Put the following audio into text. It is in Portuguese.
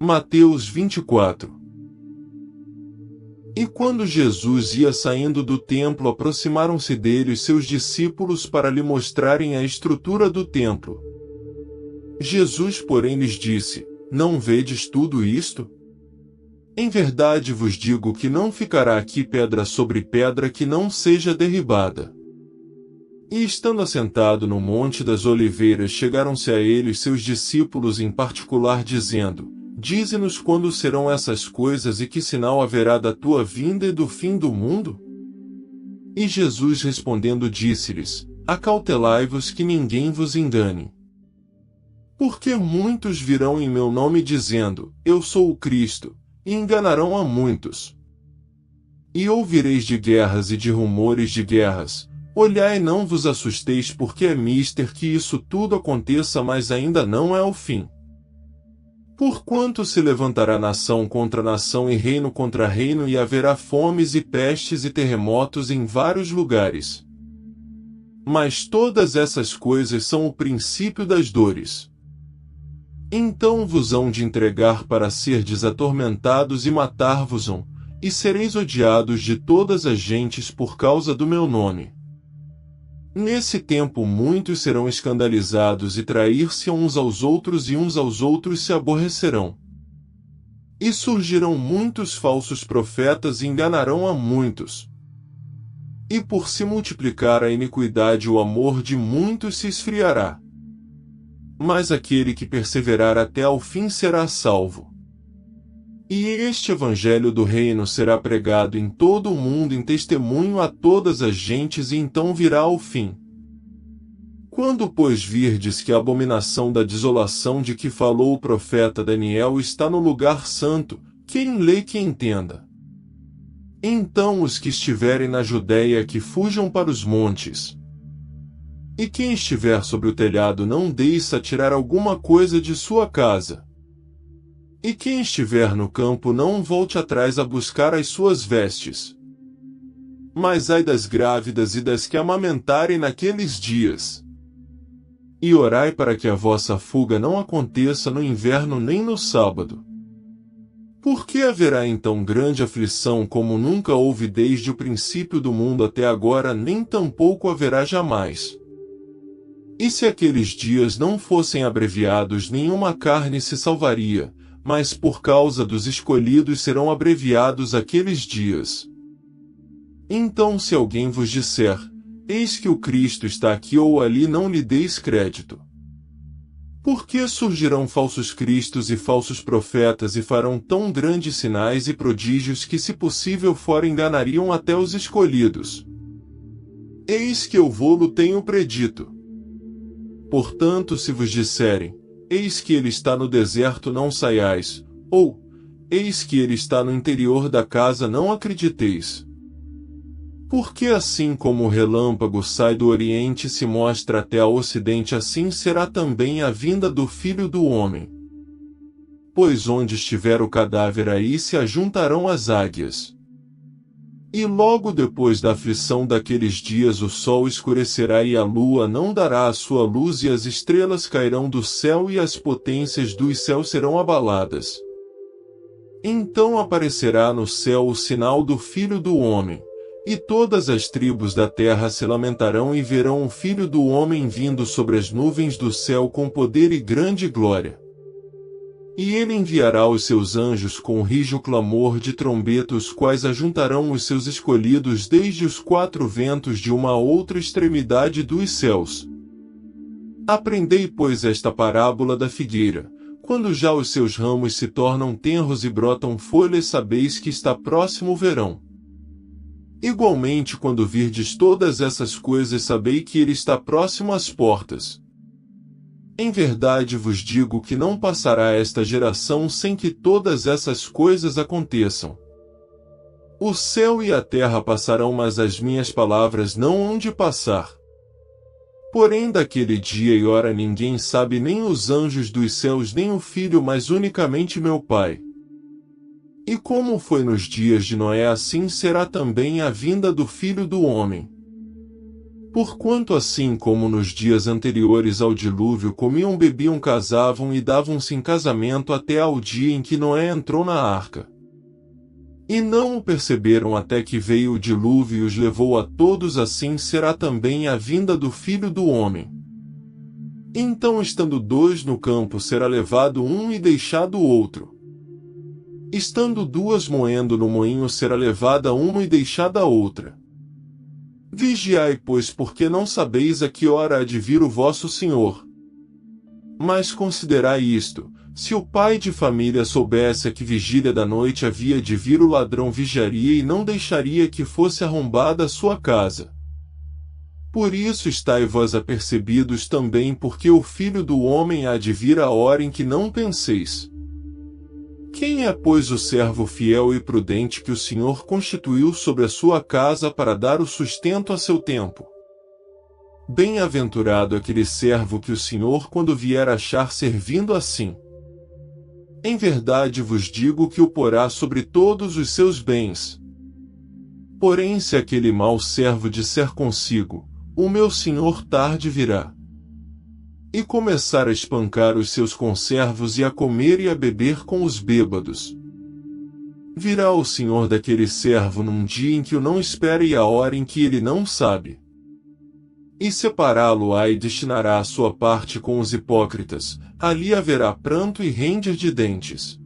Mateus 24. E quando Jesus ia saindo do templo, aproximaram-se dele os seus discípulos para lhe mostrarem a estrutura do templo. Jesus, porém, lhes disse: Não vedes tudo isto? Em verdade vos digo que não ficará aqui pedra sobre pedra que não seja derribada. E estando assentado no Monte das Oliveiras, chegaram-se a ele os seus discípulos em particular, dizendo: Dize-nos quando serão essas coisas e que sinal haverá da tua vinda e do fim do mundo? E Jesus respondendo disse-lhes: Acautelai-vos que ninguém vos engane. Porque muitos virão em meu nome dizendo: Eu sou o Cristo, e enganarão a muitos. E ouvireis de guerras e de rumores de guerras. Olhai e não vos assusteis, porque é mister que isso tudo aconteça, mas ainda não é o fim. Porquanto se levantará nação contra nação e reino contra reino, e haverá fomes e pestes e terremotos em vários lugares. Mas todas essas coisas são o princípio das dores. Então vos hão de entregar para serdes atormentados e matar-vos-ão, e sereis odiados de todas as gentes por causa do meu nome. Nesse tempo muitos serão escandalizados e trair-se uns aos outros, e uns aos outros se aborrecerão. E surgirão muitos falsos profetas e enganarão a muitos. E por se multiplicar a iniquidade, o amor de muitos se esfriará. Mas aquele que perseverar até ao fim será salvo. E este evangelho do reino será pregado em todo o mundo em testemunho a todas as gentes, e então virá o fim. Quando, pois, virdes que a abominação da desolação de que falou o profeta Daniel está no lugar santo, quem lê que entenda. Então os que estiverem na Judéia que fujam para os montes. E quem estiver sobre o telhado não deixe tirar alguma coisa de sua casa. E quem estiver no campo não volte atrás a buscar as suas vestes. Mas ai das grávidas e das que amamentarem naqueles dias. E orai para que a vossa fuga não aconteça no inverno nem no sábado. Porque haverá então grande aflição como nunca houve desde o princípio do mundo até agora, nem tampouco haverá jamais. E se aqueles dias não fossem abreviados, nenhuma carne se salvaria. Mas por causa dos escolhidos serão abreviados aqueles dias. Então se alguém vos disser: Eis que o Cristo está aqui ou ali, não lhe deis crédito. Porque surgirão falsos cristos e falsos profetas, e farão tão grandes sinais e prodígios que, se possível for, enganariam até os escolhidos. Eis que eu vô-lo tenho predito. Portanto, se vos disserem: Eis que ele está no deserto, não saiais, ou, eis que ele está no interior da casa, não acrediteis. Porque assim como o relâmpago sai do oriente e se mostra até ao ocidente, assim será também a vinda do Filho do Homem. Pois onde estiver o cadáver, aí se ajuntarão as águias. E logo depois da aflição daqueles dias o sol escurecerá e a lua não dará a sua luz, e as estrelas cairão do céu e as potências dos céus serão abaladas. Então aparecerá no céu o sinal do Filho do Homem, e todas as tribos da terra se lamentarão e verão o Filho do Homem vindo sobre as nuvens do céu com poder e grande glória. E ele enviará os seus anjos com rijo clamor de trombeta, os quais ajuntarão os seus escolhidos desde os quatro ventos de uma a outra extremidade dos céus. Aprendei, pois, esta parábola da figueira: quando já os seus ramos se tornam tenros e brotam folhas, sabeis que está próximo o verão. Igualmente, quando virdes todas essas coisas, sabei que ele está próximo às portas. Em verdade vos digo que não passará esta geração sem que todas essas coisas aconteçam. O céu e a terra passarão, mas as minhas palavras não hão de passar. Porém daquele dia e hora ninguém sabe, nem os anjos dos céus, nem o Filho, mas unicamente meu Pai. E como foi nos dias de Noé, assim será também a vinda do Filho do Homem. Porquanto assim como nos dias anteriores ao dilúvio comiam, bebiam, casavam e davam-se em casamento até ao dia em que Noé entrou na arca. E não o perceberam até que veio o dilúvio e os levou a todos, assim será também a vinda do Filho do Homem. Então, estando dois no campo, será levado um e deixado o outro. Estando duas moendo no moinho, será levada uma e deixada a outra. Vigiai, pois, porque não sabeis a que hora há de vir o vosso Senhor. Mas considerai isto: se o pai de família soubesse a que vigília da noite havia de vir o ladrão, vigiaria e não deixaria que fosse arrombada a sua casa. Por isso estai vós apercebidos também, porque o Filho do Homem há de vir a hora em que não penseis. Quem é, pois, o servo fiel e prudente que o Senhor constituiu sobre a sua casa para dar o sustento a seu tempo? Bem-aventurado aquele servo que o Senhor, quando vier, achar servindo assim. Em verdade vos digo que o porá sobre todos os seus bens. Porém, se aquele mau servo disser consigo: o meu senhor tarde virá, e começar a espancar os seus conservos e a comer e a beber com os bêbados, virá o senhor daquele servo num dia em que o não espera e a hora em que ele não sabe, e separá-lo-á e destinará a sua parte com os hipócritas. Ali haverá pranto e ranger de dentes.